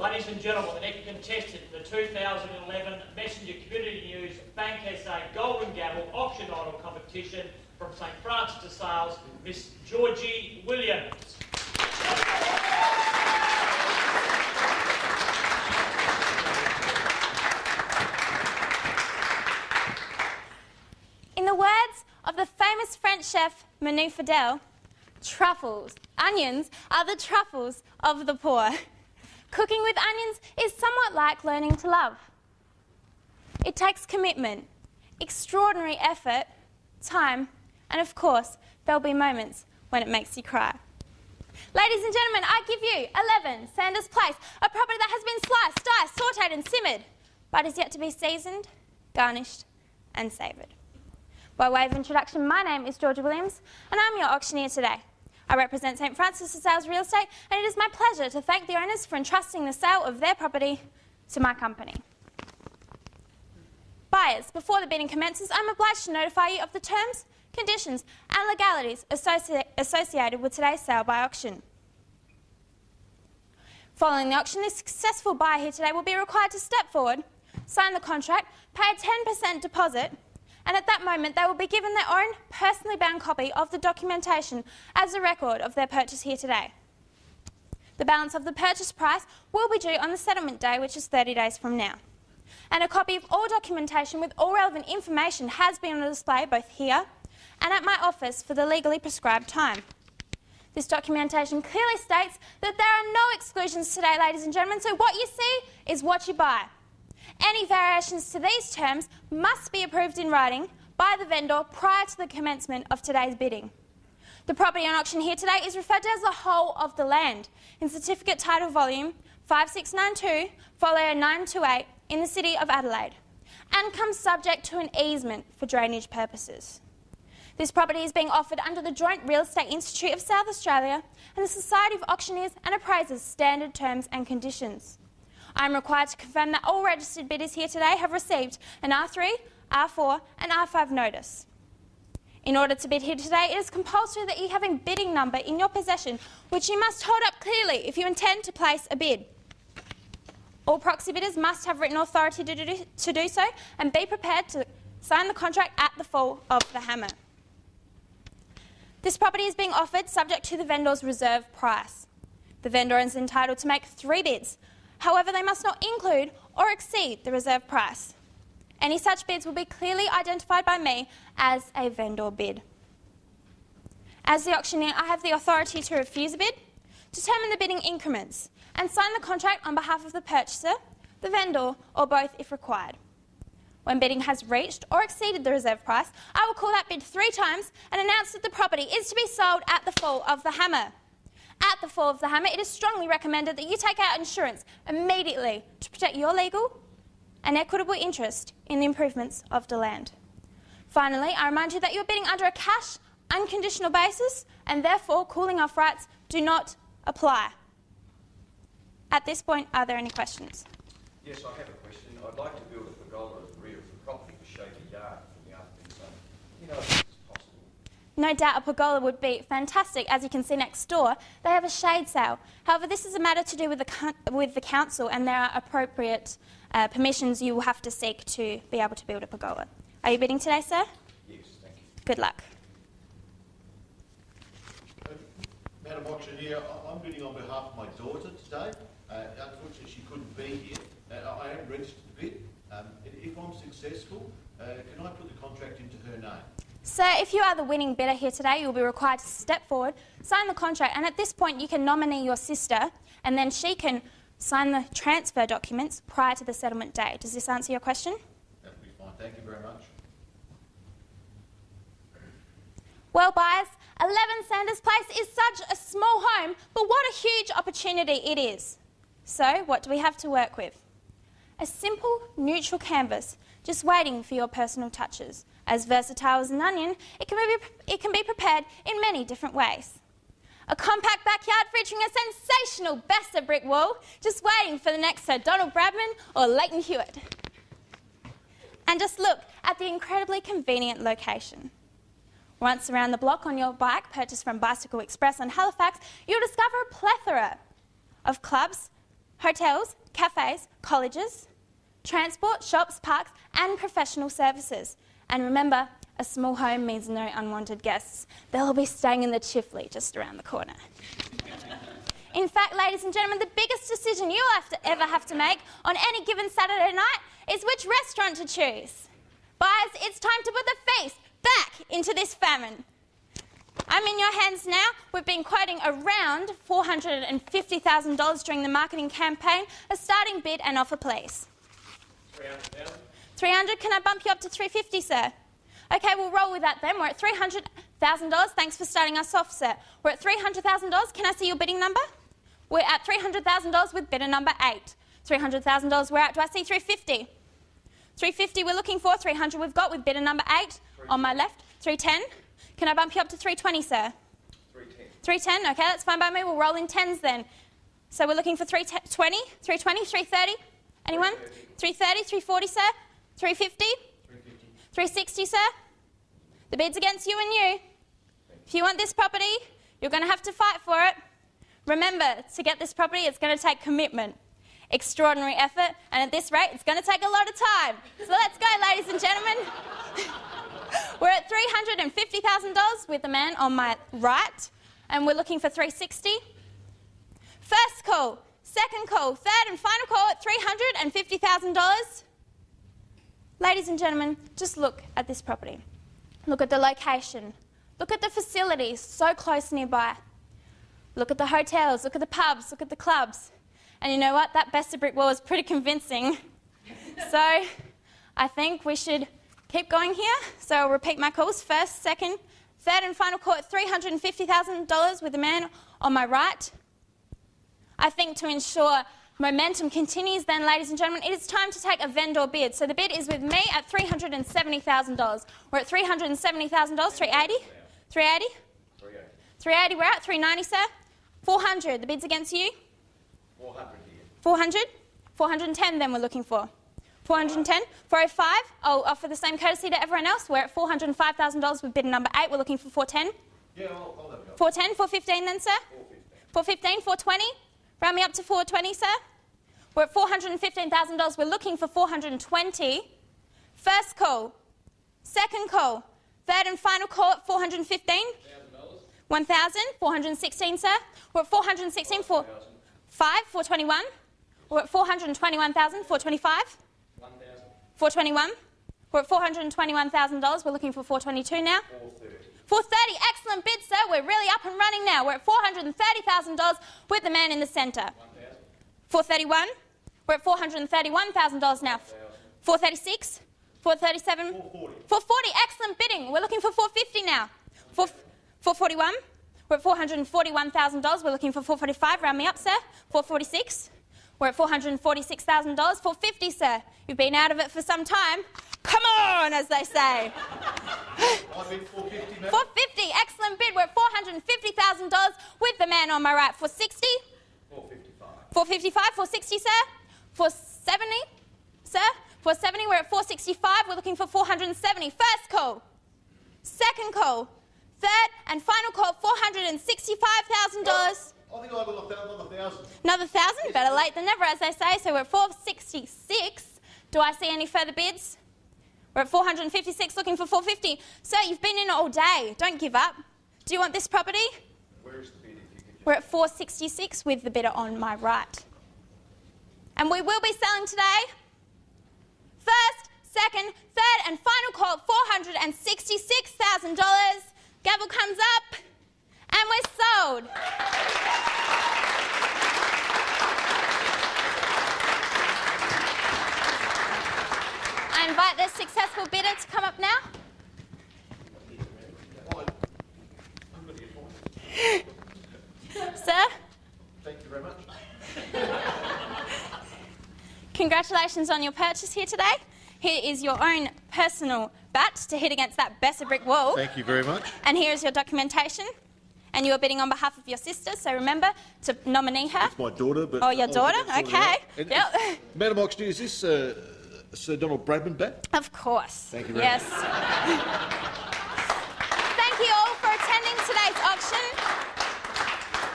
Ladies and gentlemen, the next contestant in the 2011 Messenger Community News Bank SA Golden Gavel Auction Idol Competition from St Francis de Sales, Miss Georgie Williams. In the words of the famous French chef Manu Fidel, truffles, onions, are the truffles of the poor. Cooking with onions is somewhat like learning to love. It takes commitment, extraordinary effort, time, and of course, there'll be moments when it makes you cry. Ladies and gentlemen, I give you 11 Sanders Place, a property that has been sliced, diced, sautéed and simmered, but is yet to be seasoned, garnished and savoured. By way of introduction, my name is Georgia Williams and I'm your auctioneer today. I represent St Francis de Sales Real Estate and it is my pleasure to thank the owners for entrusting the sale of their property to my company. Buyers, before the bidding commences, I'm obliged to notify you of the terms, conditions and legalities associated with today's sale by auction. Following the auction, the successful buyer here today will be required to step forward, sign the contract, pay a 10% deposit, and at that moment they will be given their own personally bound copy of the documentation as a record of their purchase here today. The balance of the purchase price will be due on the settlement day, which is 30 days from now. And a copy of all documentation with all relevant information has been on display both here and at my office for the legally prescribed time. This documentation clearly states that there are no exclusions today, ladies and gentlemen, so what you see is what you buy. Any variations to these terms must be approved in writing by the vendor prior to the commencement of today's bidding. The property on auction here today is referred to as the whole of the land in Certificate Title Volume 5692, Folio 928 in the City of Adelaide and comes subject to an easement for drainage purposes. This property is being offered under the Joint Real Estate Institute of South Australia and the Society of Auctioneers and Appraisers Standard Terms and Conditions. I am required to confirm that all registered bidders here today have received an R3, R4 and R5 notice. In order to bid here today, it is compulsory that you have a bidding number in your possession, which you must hold up clearly if you intend to place a bid. All proxy bidders must have written authority to do so and be prepared to sign the contract at the fall of the hammer. This property is being offered subject to the vendor's reserve price. The vendor is entitled to make 3 bids. However, they must not include or exceed the reserve price. Any such bids will be clearly identified by me as a vendor bid. As the auctioneer, I have the authority to refuse a bid, determine the bidding increments, and sign the contract on behalf of the purchaser, the vendor, or both if required. When bidding has reached or exceeded the reserve price, I will call that bid 3 times and announce that the property is to be sold at the fall of the hammer. At the fall of the hammer, it is strongly recommended that you take out insurance immediately to protect your legal and equitable interest in the improvements of the land. Finally, I remind you that you're bidding under a cash, unconditional basis and therefore cooling off rights do not apply. At this point, are there any questions? Yes, I have a question. I'd like to build a pergola at the rear of the property to shape a yard from the afternoon sun. You know, if this is possible. No doubt a pergola would be fantastic. As you can see next door, they have a shade sail. However, this is a matter to do with the council and there are appropriate permissions you will have to seek to be able to build a pergola. Are you bidding today, sir? Yes, thank you. Good luck. Madam Auctioneer, I'm bidding on behalf of my daughter today. Unfortunately, she couldn't be here. I am registered to bid. If I'm successful, can I put the contract into her name? Sir, if you are the winning bidder here today, you'll be required to step forward, sign the contract, and at this point you can nominate your sister, and then she can sign the transfer documents prior to the settlement day. Does this answer your question? That'll be fine. Thank you very much. Well, buyers, 11 Sanders Place is such a small home, but what a huge opportunity it is. So, what do we have to work with? A simple, neutral canvas, just waiting for your personal touches. As versatile as an onion, it can be prepared in many different ways. A compact backyard featuring a sensational Besta brick wall, just waiting for the next Sir Donald Bradman or Leighton Hewitt. And just look at the incredibly convenient location. Once around the block on your bike, purchased from Bicycle Express on Halifax, you'll discover a plethora of clubs, hotels, cafes, colleges, transport, shops, parks and professional services. And remember, a small home means no unwanted guests. They'll be staying in the Chifley just around the corner. In fact, ladies and gentlemen, the biggest decision you'll ever have to make on any given Saturday night is which restaurant to choose. Buyers, it's time to put the face back into this famine. I'm in your hands now. We've been quoting around $450,000 during the marketing campaign. A starting bid and offer, please. 300,000. 300, can I bump you up to 350, sir? Okay, we'll roll with that then. We're at $300,000. Thanks for starting us off, sir. We're at $300,000. Can I see your bidding number? We're at $300,000 with bidder number 8. $300,000 we're at. Do I see 350? 350 we're looking for. 300 we've got with bidder number 8 on my left. 310. Can I bump you up to 320, sir? 310. 310, okay, that's fine by me. We'll roll in tens then. So we're looking for 320, 320, 330. Anyone? 330, 340, sir? 350? 360, sir? The bid's against you and you. If you want this property, you're going to have to fight for it. Remember, to get this property, it's going to take commitment, extraordinary effort, and at this rate, it's going to take a lot of time. So let's go, ladies and gentlemen. We're at $350,000 with the man on my right, and we're looking for 360. First call, second call, third and final call at $350,000. Ladies and gentlemen, just look at this property. Look at the location. Look at the facilities so close nearby. Look at the hotels, look at the pubs, look at the clubs. And you know what? That Besta brick wall is pretty convincing. So I think we should keep going here. So I'll repeat my calls. First, second, third and final call at $350,000 with the man on my right. I think to ensure momentum continues then, ladies and gentlemen, it is time to take a vendor bid. So the bid is with me at $370,000. We're at $370,000, 380? 380? 380, we're at 390, sir. 400, the bid's against you. 400 here. 400? 410 then we're looking for. 410, 405, I'll offer the same courtesy to everyone else. We're at $405,000 with bid number 8. We're looking for 410. Yeah, I'll have a go. 410, 415 then, sir. 415, 420. Round me up to 420, sir. We're at $415,000. We're looking for 420. First call. Second call. Third and final call at 415. 1,000. 416, sir. We're at 416 for 5. 421. We're at 421,000. 425. 421. We're at $421,000. We're looking for 422 now. 430. Excellent bid, sir. We're really up and running now. We're at $430,000 with the man in the centre. 431. We're at $431,000 now. 436. 437. 440. Excellent bidding. We're looking for 450 now. 441. We're at $441,000. We're looking for 445. Round me up, sir. 446. We're at $446,000. 450, sir. You've been out of it for some time. Come on, as they say. I bid 450, ma'am. 450. Excellent bid. We're at $450,000 with the man on my right. 460. 455. 455. 460, sir. 470, sir. 470. We're at 465. We're looking for 470. First call. Second call. Third and final call, $465,000. I think I will have another 1,000. Another 1,000? Better late than never, as they say. So we're at 466. Do I see any further bids? We're at 456, looking for 450. Sir, you've been in all day. Don't give up. Do you want this property? Where is the bid if you could just... We're at 466 with the bidder on my right. And we will be selling today. First, second, third and final call, $466,000. Gavel comes up, and we're sold. I invite the successful bidder to come up now. Sir, Thank you very much. congratulations on your purchase here today. Here is your own personal bat to hit against that Besta brick wall. Thank you very much. And here is your documentation. And you are bidding on behalf of your sister, so remember to nominee her. It's my daughter, but... Oh, your daughter? Okay. And Yep. Madam Auctioneer, is this Sir Donald Bradman bat? Of course. Thank you very yes. Thank you all for attending today's auction.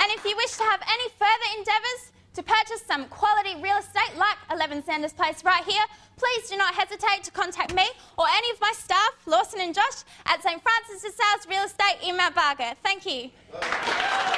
And if you wish to have any further endeavours to purchase some quality real estate like 11 Sanders Place right here, please do not hesitate to contact me or any of my staff, Lawson and Josh, at St Francis de Sales Real Estate in Mount Barker. Thank you.